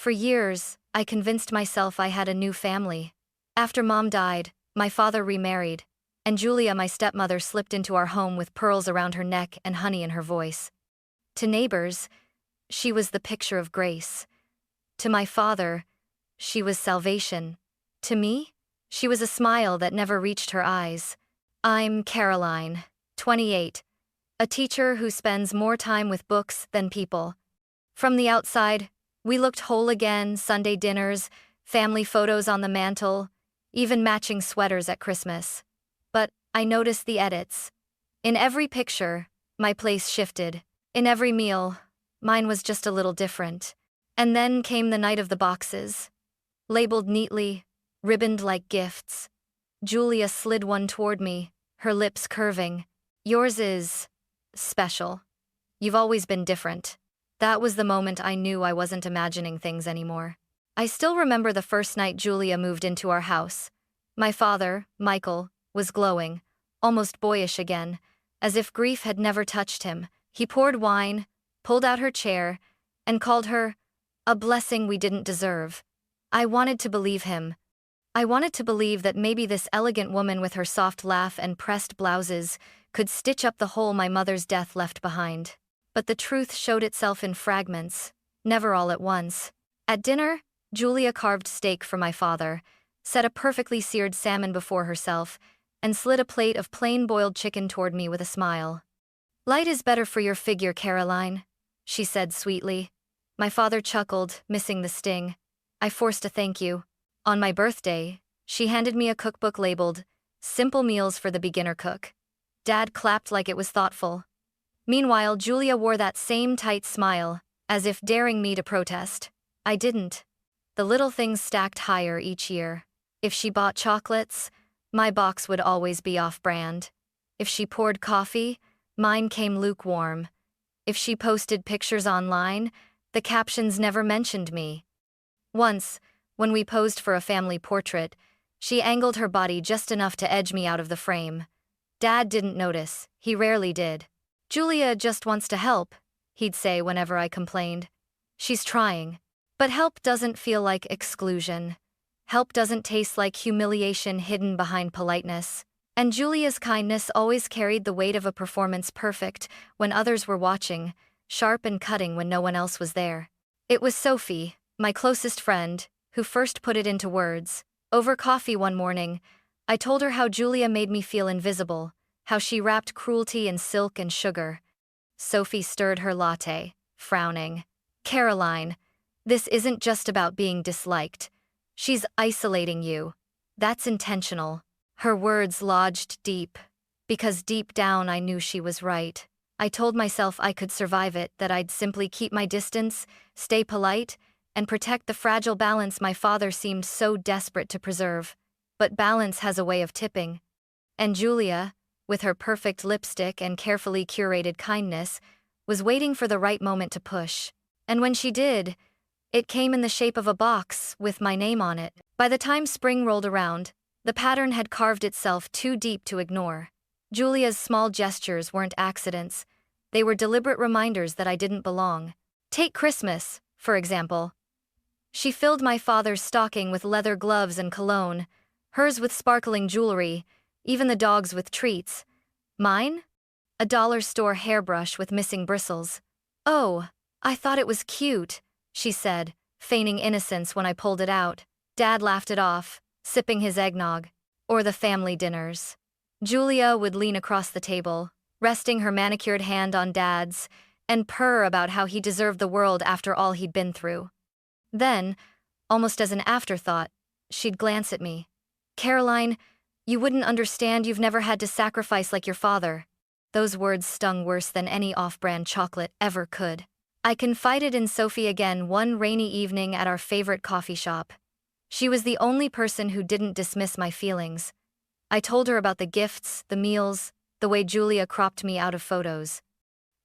For years, I convinced myself I had a new family. After Mom died, my father remarried, and Julia, my stepmother, slipped into our home with pearls around her neck and honey in her voice. To neighbors, she was the picture of grace. To my father, she was salvation. To me, she was a smile that never reached her eyes. I'm Caroline, 28, a teacher who spends more time with books than people. From the outside, we looked whole again: Sunday dinners, family photos on the mantle, even matching sweaters at Christmas. But I noticed the edits. In every picture, my place shifted. In every meal, mine was just a little different. And then came the night of the boxes. Labeled neatly, ribboned like gifts. Julia slid one toward me, her lips curving. Yours is special. You've always been different. That was the moment I knew I wasn't imagining things anymore. I still remember the first night Julia moved into our house. My father, Michael, was glowing, almost boyish again, as if grief had never touched him. He poured wine, pulled out her chair, and called her a blessing we didn't deserve. I wanted to believe him. I wanted to believe that maybe this elegant woman with her soft laugh and pressed blouses could stitch up the hole my mother's death left behind. But the truth showed itself in fragments, never all at once. At dinner, Julia carved steak for my father, set a perfectly seared salmon before herself, and slid a plate of plain boiled chicken toward me with a smile. "Light is better for your figure, Caroline," she said sweetly. My father chuckled, missing the sting. I forced a thank you. On my birthday, she handed me a cookbook labeled "Simple Meals for the Beginner Cook." Dad clapped like it was thoughtful. Meanwhile, Julia wore that same tight smile, as if daring me to protest. I didn't. The little things stacked higher each year. If she bought chocolates, my box would always be off-brand. If she poured coffee, mine came lukewarm. If she posted pictures online, the captions never mentioned me. Once, when we posed for a family portrait, she angled her body just enough to edge me out of the frame. Dad didn't notice, he rarely did. "Julia just wants to help," he'd say whenever I complained. "She's trying." But help doesn't feel like exclusion. Help doesn't taste like humiliation hidden behind politeness. And Julia's kindness always carried the weight of a performance, perfect when others were watching, sharp and cutting when no one else was there. It was Sophie, my closest friend, who first put it into words. Over coffee one morning, I told her how Julia made me feel invisible, how she wrapped cruelty in silk and sugar. Sophie stirred her latte, frowning. "Caroline, this isn't just about being disliked. She's isolating you. That's intentional." Her words lodged deep, because deep down I knew she was right. I told myself I could survive it, that I'd simply keep my distance, stay polite, and protect the fragile balance my father seemed so desperate to preserve. But balance has a way of tipping. And Julia, with her perfect lipstick and carefully curated kindness, was waiting for the right moment to push. And when she did, it came in the shape of a box with my name on it. By the time spring rolled around, the pattern had carved itself too deep to ignore. Julia's small gestures weren't accidents. They were deliberate reminders that I didn't belong. Take Christmas, for example. She filled my father's stocking with leather gloves and cologne, hers with sparkling jewelry, even the dog's with treats. Mine? A dollar store hairbrush with missing bristles. "Oh, I thought it was cute," she said, feigning innocence when I pulled it out. Dad laughed it off, sipping his eggnog. Or the family dinners. Julia would lean across the table, resting her manicured hand on Dad's, and purr about how he deserved the world after all he'd been through. Then, almost as an afterthought, she'd glance at me. "Caroline, you wouldn't understand. You've never had to sacrifice like your father." Those words stung worse than any off-brand chocolate ever could. I confided in Sophie again one rainy evening at our favorite coffee shop. She was the only person who didn't dismiss my feelings. I told her about the gifts, the meals, the way Julia cropped me out of photos.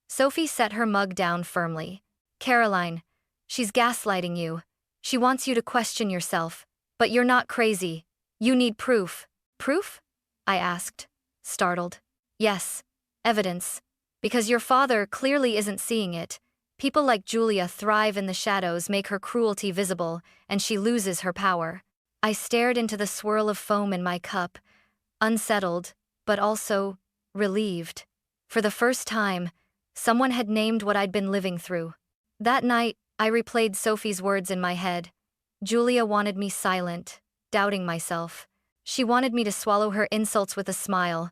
Sophie set her mug down firmly. "Caroline, she's gaslighting you. She wants you to question yourself. But you're not crazy. You need proof." "Proof?" I asked, startled. "Yes, evidence. Because your father clearly isn't seeing it. People like Julia thrive in the shadows, make her cruelty visible, and she loses her power. I stared into the swirl of foam in my cup, unsettled, but also relieved. For the first time, someone had named what I'd been living through. That night, I replayed Sophie's words in my head. Julia wanted me silent, doubting myself. She wanted me to swallow her insults with a smile,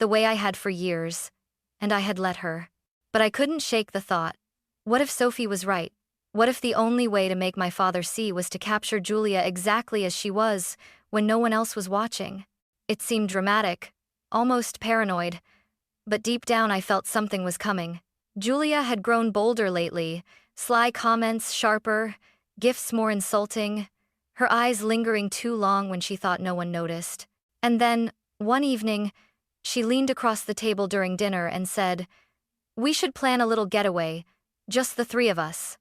the way I had for years, and I had let her. But I couldn't shake the thought. What if Sophie was right? What if the only way to make my father see was to capture Julia exactly as she was, when no one else was watching? It seemed dramatic, almost paranoid, but deep down I felt something was coming. Julia had grown bolder lately, sly comments sharper, gifts more insulting, her eyes lingering too long when she thought no one noticed. And then, one evening, she leaned across the table during dinner and said, "We should plan a little getaway, just the three of us.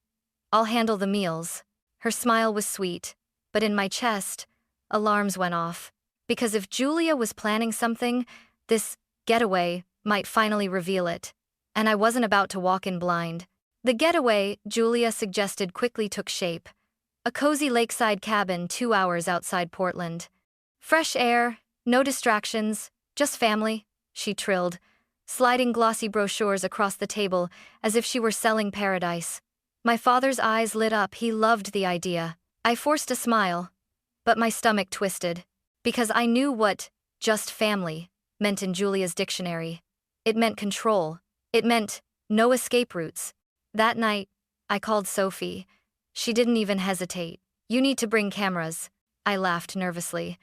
I'll handle the meals." Her smile was sweet, but in my chest, alarms went off. Because if Julia was planning something, this getaway might finally reveal it. And I wasn't about to walk in blind. The getaway, Julia suggested, quickly took shape. A cozy lakeside cabin 2 hours outside Portland. Fresh air, no distractions, just family, she trilled, sliding glossy brochures across the table as if she were selling paradise. My father's eyes lit up. He loved the idea. I forced a smile, but my stomach twisted, because I knew what just family meant in Julia's dictionary. It meant control. It meant no escape routes. That night, I called Sophie. She didn't even hesitate. "You need to bring cameras." I laughed nervously.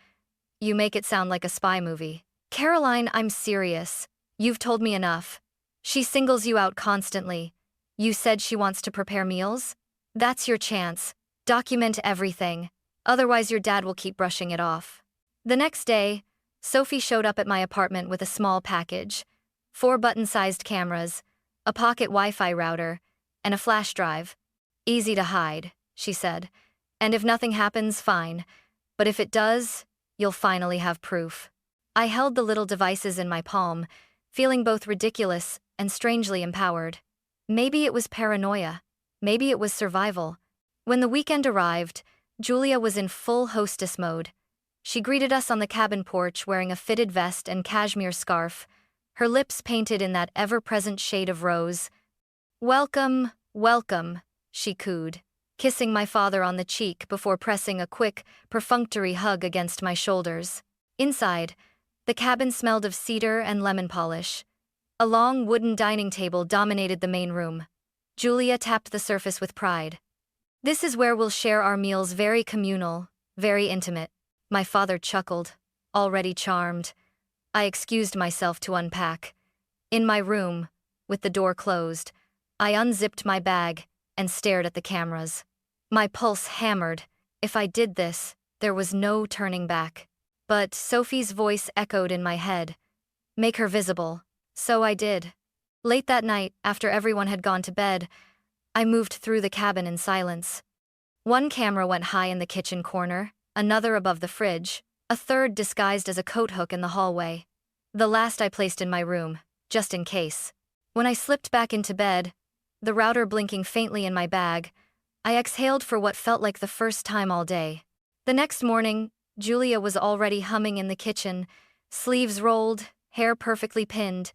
"You make it sound like a spy movie." "Caroline, I'm serious. You've told me enough. She singles you out constantly. You said she wants to prepare meals? That's your chance. Document everything. Otherwise your dad will keep brushing it off." The next day, Sophie showed up at my apartment with a small package. 4 button-sized cameras, a pocket Wi-Fi router, and a flash drive. "Easy to hide," she said. "And if nothing happens, fine. But if it does, you'll finally have proof." I held the little devices in my palm, feeling both ridiculous and strangely empowered. Maybe it was paranoia. Maybe it was survival. When the weekend arrived, Julia was in full hostess mode. She greeted us on the cabin porch wearing a fitted vest and cashmere scarf, her lips painted in that ever-present shade of rose. "Welcome, welcome," she cooed, kissing my father on the cheek before pressing a quick, perfunctory hug against my shoulders. Inside, the cabin smelled of cedar and lemon polish. A long wooden dining table dominated the main room. Julia tapped the surface with pride. "This is where we'll share our meals, very communal, very intimate." My father chuckled, already charmed. I excused myself to unpack. In my room, with the door closed, I unzipped my bag and stared at the cameras. My pulse hammered. If I did this, there was no turning back. But Sophie's voice echoed in my head. "Make her visible." So I did. Late that night, after everyone had gone to bed, I moved through the cabin in silence. One camera went high in the kitchen corner, another above the fridge, a third disguised as a coat hook in the hallway. The last I placed in my room, just in case. When I slipped back into bed, the router blinking faintly in my bag, I exhaled for what felt like the first time all day. The next morning, Julia was already humming in the kitchen, sleeves rolled, hair perfectly pinned.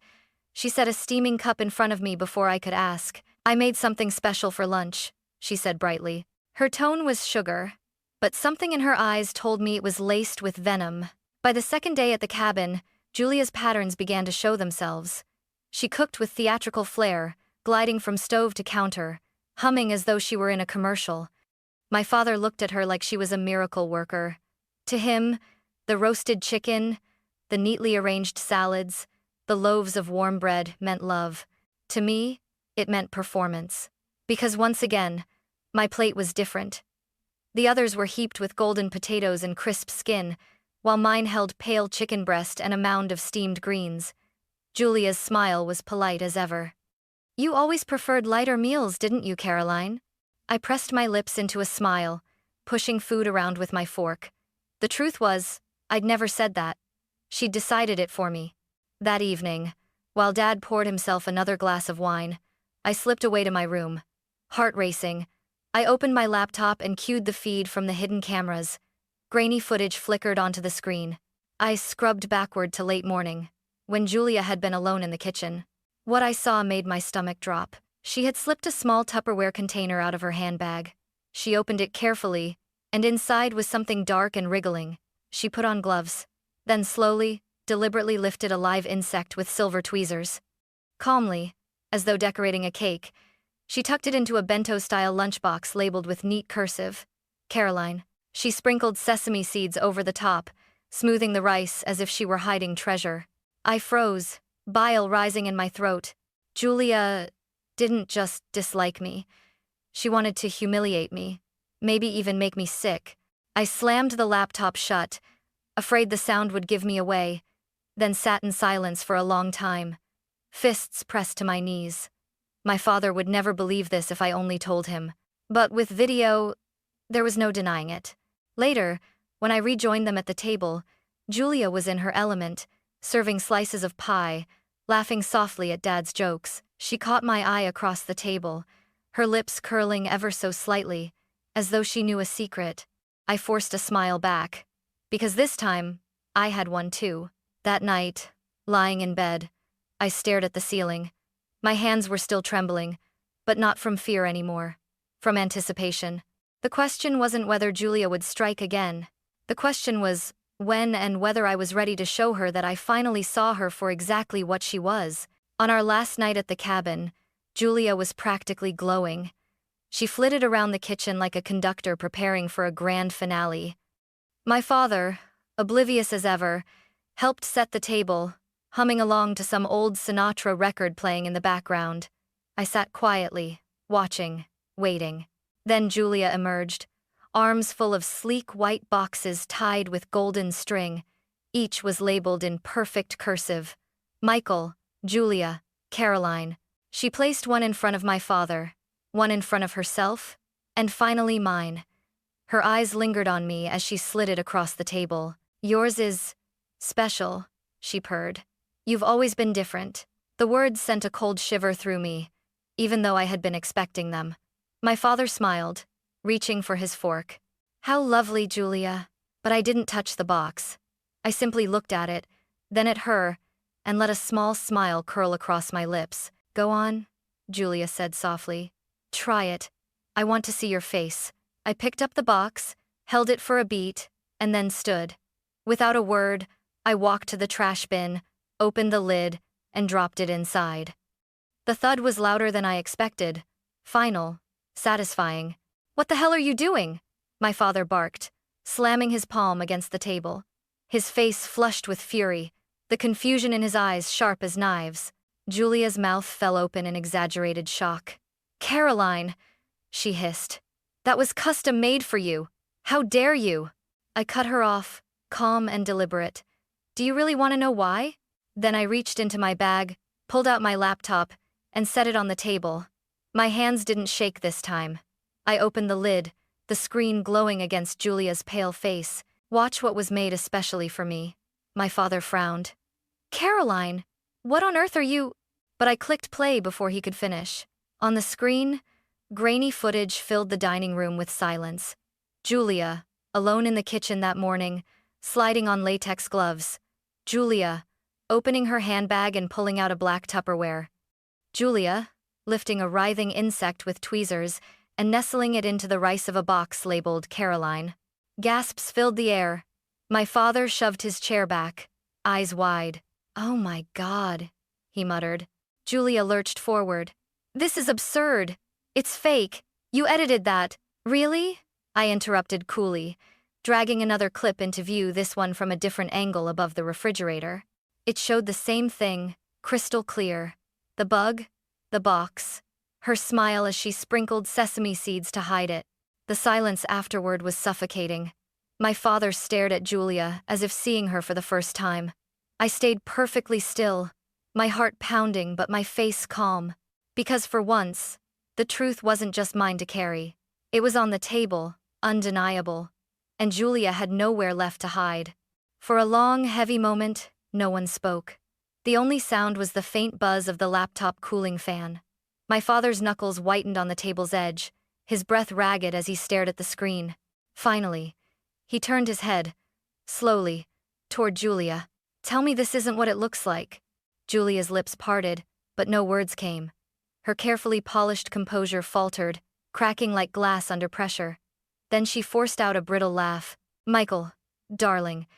She set a steaming cup in front of me before I could ask. "I made something special for lunch," she said brightly. Her tone was sugar, but something in her eyes told me it was laced with venom. By the second day at the cabin, Julia's patterns began to show themselves. She cooked with theatrical flair, gliding from stove to counter, humming as though she were in a commercial. My father looked at her like she was a miracle worker. To him, the roasted chicken, the neatly arranged salads, the loaves of warm bread meant love. To me, it meant performance. Because once again, my plate was different. The others were heaped with golden potatoes and crisp skin, while mine held pale chicken breast and a mound of steamed greens. Julia's smile was polite as ever. "You always preferred lighter meals, didn't you, Caroline?" I pressed my lips into a smile, pushing food around with my fork. The truth was, I'd never said that. She'd decided it for me. That evening, while Dad poured himself another glass of wine, I slipped away to my room. Heart racing, I opened my laptop and cued the feed from the hidden cameras. Grainy footage flickered onto the screen. I scrubbed backward to late morning, when Julia had been alone in the kitchen. What I saw made my stomach drop. She had slipped a small Tupperware container out of her handbag. She opened it carefully, and inside was something dark and wriggling. She put on gloves, then slowly, deliberately lifted a live insect with silver tweezers. Calmly, as though decorating a cake, she tucked it into a bento-style lunchbox labeled with neat cursive, Caroline. She sprinkled sesame seeds over the top, smoothing the rice as if she were hiding treasure. I froze, bile rising in my throat. Julia didn't just dislike me. She wanted to humiliate me, maybe even make me sick. I slammed the laptop shut, afraid the sound would give me away, then sat in silence for a long time, fists pressed to my knees. My father would never believe this if I only told him. But with video, there was no denying it. Later, when I rejoined them at the table, Julia was in her element, serving slices of pie, laughing softly at Dad's jokes. She caught my eye across the table, her lips curling ever so slightly, as though she knew a secret. I forced a smile back, because this time, I had one too. That night, lying in bed, I stared at the ceiling. My hands were still trembling, but not from fear anymore, from anticipation. The question wasn't whether Julia would strike again. The question was when and whether I was ready to show her that I finally saw her for exactly what she was. On our last night at the cabin, Julia was practically glowing. She flitted around the kitchen like a conductor preparing for a grand finale. My father, oblivious as ever, helped set the table, humming along to some old Sinatra record playing in the background. I sat quietly, watching, waiting. Then Julia emerged, arms full of sleek white boxes tied with golden string. Each was labeled in perfect cursive. Michael, Julia, Caroline. She placed one in front of my father, one in front of herself, and finally mine. Her eyes lingered on me as she slid it across the table. Yours is special, she purred. You've always been different. The words sent a cold shiver through me, even though I had been expecting them. My father smiled, reaching for his fork. How lovely, Julia. But I didn't touch the box. I simply looked at it, then at her, and let a small smile curl across my lips. Go on, Julia said softly. Try it. I want to see your face. I picked up the box, held it for a beat, and then stood. Without a word, I walked to the trash bin, opened the lid, and dropped it inside. The thud was louder than I expected. Final, satisfying. What the hell are you doing? My father barked, slamming his palm against the table. His face flushed with fury, the confusion in his eyes sharp as knives. Julia's mouth fell open in exaggerated shock. Caroline, she hissed. That was custom made for you. How dare you? I cut her off, calm and deliberate. Do you really want to know why? Then I reached into my bag, pulled out my laptop, and set it on the table. My hands didn't shake this time. I opened the lid, the screen glowing against Julia's pale face. Watch what was made especially for me. My father frowned. Caroline, what on earth are you? But I clicked play before he could finish. On the screen, grainy footage filled the dining room with silence. Julia, alone in the kitchen that morning, sliding on latex gloves. Julia, opening her handbag and pulling out a black Tupperware. Julia, lifting a writhing insect with tweezers and nestling it into the rice of a box labeled Caroline. Gasps filled the air. My father shoved his chair back, eyes wide. Oh my God, he muttered. Julia lurched forward. This is absurd. It's fake. You edited that. Really? I interrupted coolly, dragging another clip into view, this one from a different angle above the refrigerator. It showed the same thing, crystal clear. The bug, the box, her smile as she sprinkled sesame seeds to hide it. The silence afterward was suffocating. My father stared at Julia as if seeing her for the first time. I stayed perfectly still, my heart pounding but my face calm. Because for once, the truth wasn't just mine to carry. It was on the table, undeniable, and Julia had nowhere left to hide. For a long, heavy moment, no one spoke. The only sound was the faint buzz of the laptop cooling fan. My father's knuckles whitened on the table's edge, his breath ragged as he stared at the screen. Finally, he turned his head, slowly, toward Julia. "Tell me this isn't what it looks like." Julia's lips parted, but no words came. Her carefully polished composure faltered, cracking like glass under pressure. Then she forced out a brittle laugh. "Michael, darling,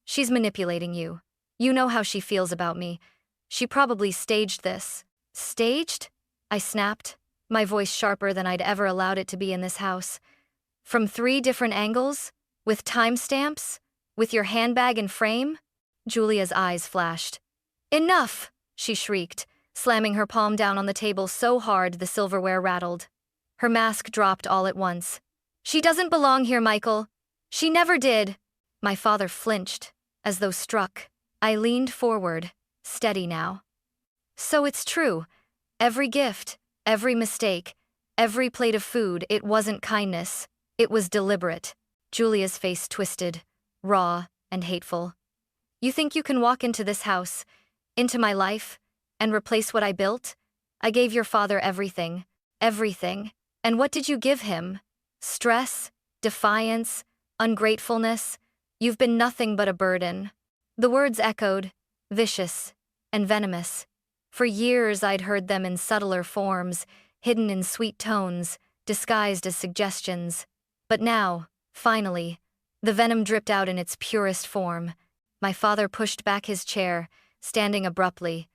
she's manipulating you. You know how she feels about me. She probably staged this." "Staged?" I snapped, my voice sharper than I'd ever allowed it to be in this house. "From 3 different angles? With timestamps? With your handbag and frame?" Julia's eyes flashed. "Enough!" she shrieked, slamming her palm down on the table so hard the silverware rattled. Her mask dropped all at once. "She doesn't belong here, Michael. She never did." My father flinched, as though struck. I leaned forward, steady now. "So it's true. Every gift, every mistake, every plate of food, it wasn't kindness. It was deliberate." Julia's face twisted, raw and hateful. "You think you can walk into this house, into my life, and replace what I built? I gave your father everything. Everything. And what did you give him? Stress, defiance, ungratefulness. You've been nothing but a burden." The words echoed, vicious and venomous. For years I'd heard them in subtler forms, hidden in sweet tones, disguised as suggestions. But now, finally, the venom dripped out in its purest form. My father pushed back his chair, standing abruptly.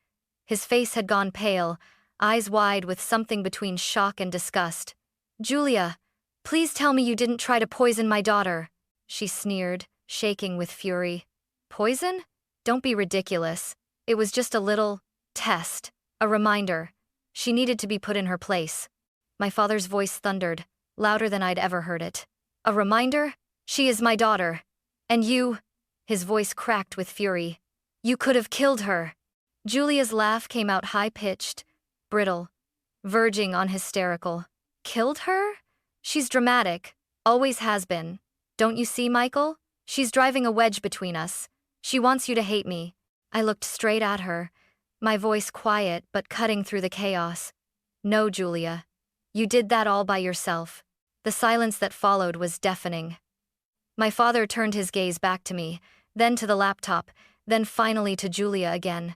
His face had gone pale, eyes wide with something between shock and disgust. "Julia, please tell me you didn't try to poison my daughter," she sneered, shaking with fury. "Poison? Don't be ridiculous. It was just a little test, a reminder. She needed to be put in her place." My father's voice thundered, louder than I'd ever heard it. "A reminder? She is my daughter. And you—" his voice cracked with fury. "You could have killed her." Julia's laugh came out high-pitched, brittle, verging on hysterical. "Killed her? She's dramatic, always has been. Don't you see, Michael? She's driving a wedge between us. She wants you to hate me." I looked straight at her, my voice quiet but cutting through the chaos. "No, Julia. You did that all by yourself." The silence that followed was deafening. My father turned his gaze back to me, then to the laptop, then finally to Julia again.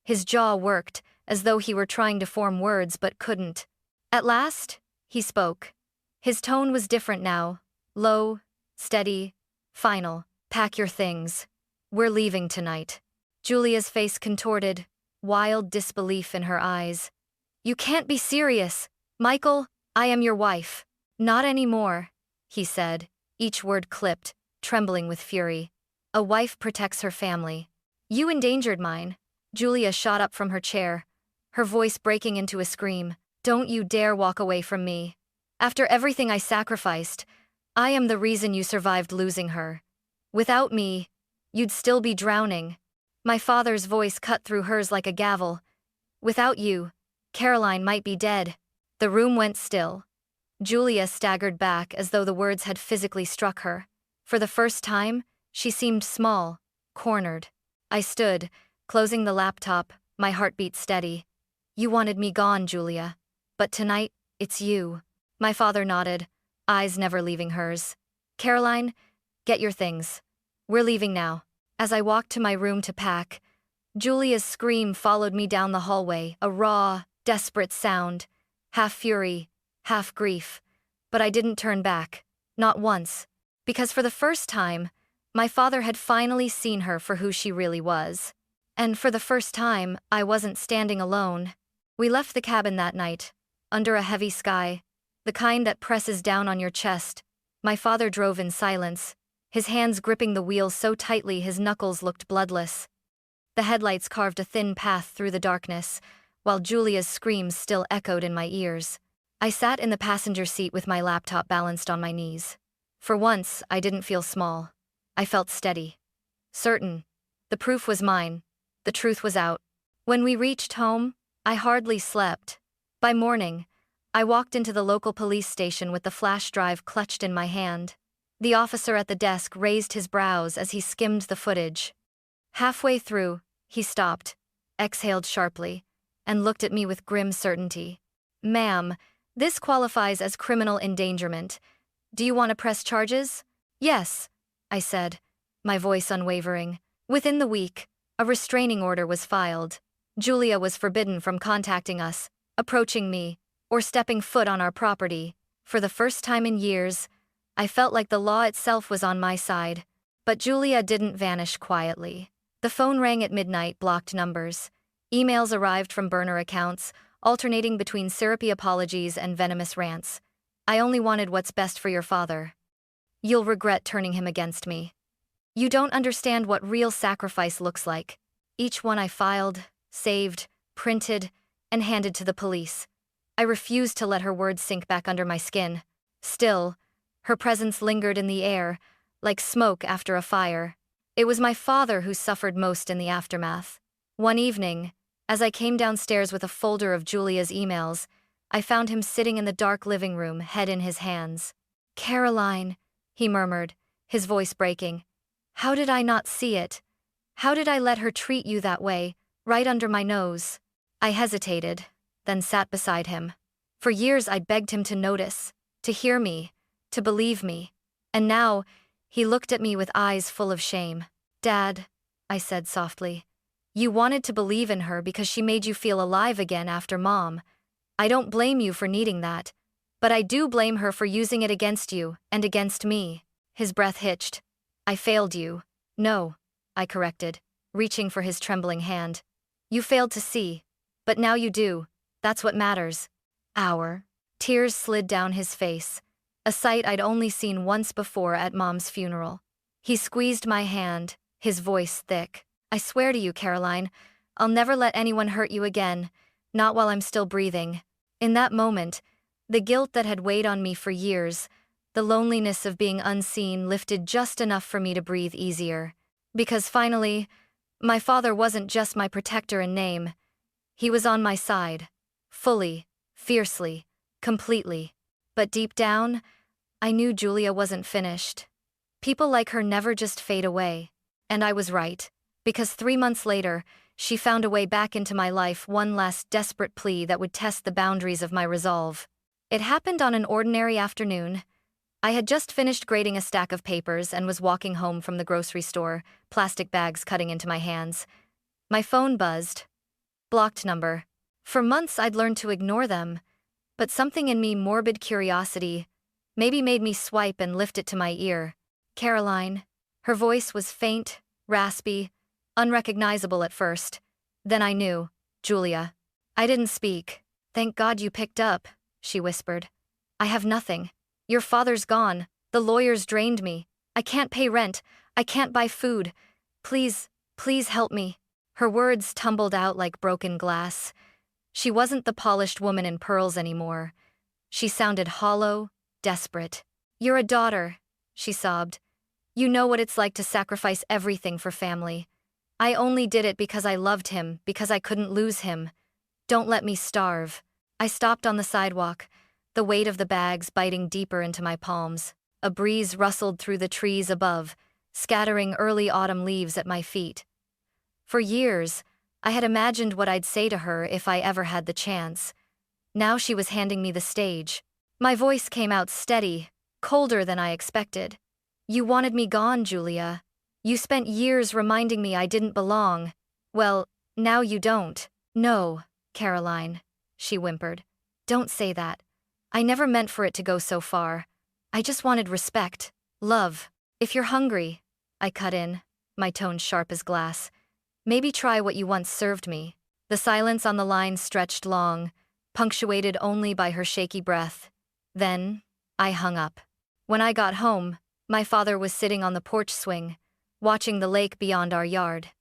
His jaw worked, as though he were trying to form words but couldn't. At last, he spoke. His tone was different now, low, steady, final. "Pack your things. We're leaving tonight." Julia's face contorted, wild disbelief in her eyes. "You can't be serious. Michael, I am your wife." "Not anymore," he said, each word clipped, trembling with fury. "A wife protects her family. You endangered mine." Julia shot up from her chair, her voice breaking into a scream. "Don't you dare walk away from me. After everything I sacrificed, I am the reason you survived losing her. Without me, you'd still be drowning." My father's voice cut through hers like a gavel. "Without you, Caroline might be dead." The room went still. Julia staggered back as though the words had physically struck her. For the first time, she seemed small, cornered. I stood, closing the laptop, my heartbeat steady. "You wanted me gone, Julia. But tonight, it's you." My father nodded, eyes never leaving hers. "Caroline, get your things. We're leaving now." As I walked to my room to pack, Julia's scream followed me down the hallway, a raw, desperate sound, half fury, half grief. But I didn't turn back, not once, because for the first time, my father had finally seen her for who she really was. And for the first time, I wasn't standing alone. We left the cabin that night, under a heavy sky, the kind that presses down on your chest. My father drove in silence, his hands gripping the wheel so tightly his knuckles looked bloodless. The headlights carved a thin path through the darkness, while Julia's screams still echoed in my ears. I sat in the passenger seat with my laptop balanced on my knees. For once, I didn't feel small. I felt steady. Certain. The proof was mine. The truth was out. When we reached home, I hardly slept. By morning, I walked into the local police station with the flash drive clutched in my hand. The officer at the desk raised his brows as he skimmed the footage. Halfway through, he stopped, exhaled sharply, and looked at me with grim certainty. Ma'am, this qualifies as criminal endangerment. Do you want to press charges? Yes, I said, my voice unwavering. Within the week, a restraining order was filed. Julia was forbidden from contacting us, approaching me, or stepping foot on our property. For the first time in years, I felt like the law itself was on my side. But Julia didn't vanish quietly. The phone rang at midnight, blocked numbers. Emails arrived from burner accounts, alternating between syrupy apologies and venomous rants. I only wanted what's best for your father. You'll regret turning him against me. You don't understand what real sacrifice looks like. Each one I filed, saved, printed, and handed to the police. I refused to let her words sink back under my skin. Still, her presence lingered in the air, like smoke after a fire. It was my father who suffered most in the aftermath. One evening, as I came downstairs with a folder of Julia's emails, I found him sitting in the dark living room, head in his hands. "Caroline," he murmured, his voice breaking. "How did I not see it? How did I let her treat you that way, right under my nose?" I hesitated, then sat beside him. For years I'd begged him to notice, to hear me, to believe me. And now, he looked at me with eyes full of shame. "Dad," I said softly, "you wanted to believe in her because she made you feel alive again after Mom. I don't blame you for needing that, but I do blame her for using it against you and against me." His breath hitched. "I failed you." "No," I corrected, reaching for his trembling hand. "You failed to see, but now you do. That's what matters." Tears slid down his face, a sight I'd only seen once before at Mom's funeral. He squeezed my hand, his voice thick. "I swear to you, Caroline, I'll never let anyone hurt you again, not while I'm still breathing." In that moment, the guilt that had weighed on me for years, the loneliness of being unseen, lifted just enough for me to breathe easier. Because finally, my father wasn't just my protector in name. He was on my side. Fully, fiercely, completely. But deep down, I knew Julia wasn't finished. People like her never just fade away. And I was right. Because 3 months later, she found a way back into my life, one last desperate plea that would test the boundaries of my resolve. It happened on an ordinary afternoon. I had just finished grading a stack of papers and was walking home from the grocery store, plastic bags cutting into my hands. My phone buzzed. Blocked number. For months I'd learned to ignore them, but something in me, morbid curiosity, maybe made me swipe and lift it to my ear. "Caroline." Her voice was faint, raspy, unrecognizable at first. Then I knew. "Julia." I didn't speak. "Thank God you picked up," she whispered. "I have nothing. Your father's gone. The lawyers drained me. I can't pay rent. I can't buy food. Please, please help me." Her words tumbled out like broken glass. She wasn't the polished woman in pearls anymore. She sounded hollow, desperate. "You're a daughter," she sobbed. "You know what it's like to sacrifice everything for family. I only did it because I loved him, because I couldn't lose him. Don't let me starve." I stopped on the sidewalk, the weight of the bags biting deeper into my palms. A breeze rustled through the trees above, scattering early autumn leaves at my feet. For years, I had imagined what I'd say to her if I ever had the chance. Now she was handing me the stage. My voice came out steady, colder than I expected. "You wanted me gone, Julia. You spent years reminding me I didn't belong. Well, now you don't." "No, Caroline," she whimpered. "Don't say that. I never meant for it to go so far. I just wanted respect, love. If you're hungry," I cut in, my tone sharp as glass, "maybe try what you once served me." The silence on the line stretched long, punctuated only by her shaky breath. Then, I hung up. When I got home, my father was sitting on the porch swing, watching the lake beyond our yard.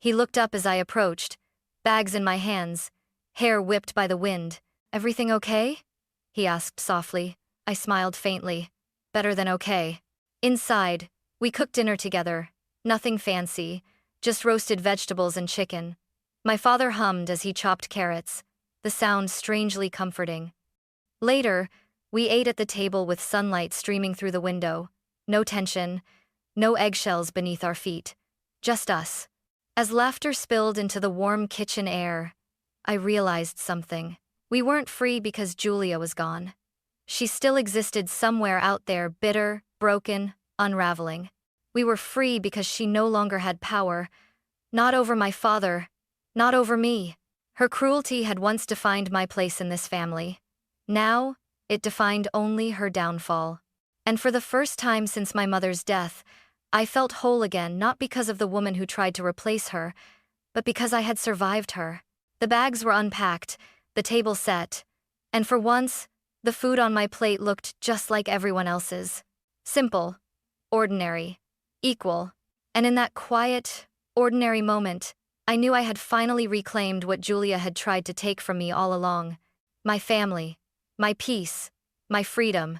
He looked up as I approached, bags in my hands, hair whipped by the wind. "Everything okay?" he asked softly. I smiled faintly. "Better than okay." Inside, we cooked dinner together. Nothing fancy, just roasted vegetables and chicken. My father hummed as he chopped carrots, the sound strangely comforting. Later, we ate at the table with sunlight streaming through the window. No tension, no eggshells beneath our feet. Just us. As laughter spilled into the warm kitchen air, I realized something. We weren't free because Julia was gone. She still existed somewhere out there, bitter, broken, unraveling. We were free because she no longer had power, not over my father, not over me. Her cruelty had once defined my place in this family. Now, it defined only her downfall. And for the first time since my mother's death, I felt whole again, not because of the woman who tried to replace her, but because I had survived her. The bags were unpacked, the table set, and for once, the food on my plate looked just like everyone else's. Simple, ordinary, equal. And in that quiet, ordinary moment, I knew I had finally reclaimed what Julia had tried to take from me all along. My family, my peace, my freedom.